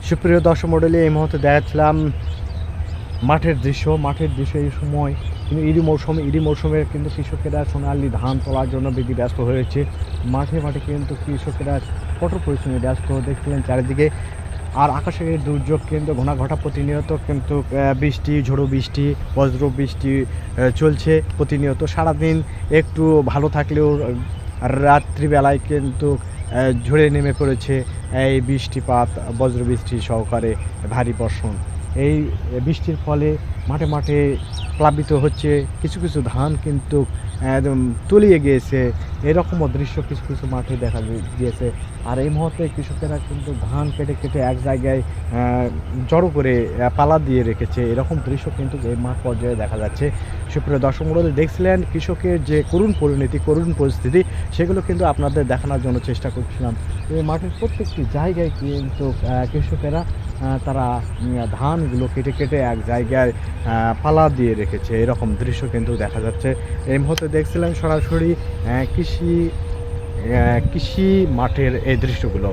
সুপ্রিয় দর্শক মণ্ডলী, এই মুহূর্তে দেখাচ্ছিলাম মাঠের দৃশ্য এই সময় কিন্তু ইরি মৌসুমের কিন্তু কৃষকেরা সোনালি ধান তোলার জন্য বেশি ব্যস্ত হয়েছে। মাঠে কিন্তু কৃষকেরা কঠোর পরিশ্রমে ব্যস্ত, দেখছিলেন চারিদিকে। আর আকাশের দুর্যোগ কিন্তু ঘটা প্রতিনিয়ত কিন্তু বৃষ্টি, ঝোড়ো বৃষ্টি, বজ্র বৃষ্টি চলছে প্রতিনিয়ত। সারাদিন একটু ভালো থাকলেও রাত্রিবেলায় কিন্তু ঝড়ে নেমে পড়েছে এই বৃষ্টিপাত, বজ্রবৃষ্টি সহকারে ভারী বর্ষণ। এই বৃষ্টির ফলে মাঠে প্লাবিত হচ্ছে, কিছু ধান কিন্তু একদম তলিয়ে গিয়েছে। এরকমও দৃশ্য কিছু মাঠে দেখা গিয়েছে। আর এই মুহূর্তে কৃষকেরা কিন্তু ধান কেটে এক জায়গায় জড়ো করে পালা দিয়ে রেখেছে। এরকম দৃশ্য কিন্তু এই মাঠ পর্যায়ে দেখা যাচ্ছে। সুপ্রিয় দর্শক মণ্ডলী, দেখছিলেন কৃষকের যে করুণ পরিণতি, করুণ পরিস্থিতি, সেগুলো কিন্তু আপনাদের দেখানোর জন্য চেষ্টা করছিলাম। এই মাঠের প্রত্যেকটি জায়গায় কিন্তু কৃষকেরা তারা ধানগুলো কেটে এক জায়গায় পালা দিয়ে রেখেছে। এরকম দৃশ্য কিন্তু দেখা যাচ্ছে। এই মুহূর্তে দেখছিলেন সরাসরি কৃষি মাঠের এই দৃশ্যগুলো।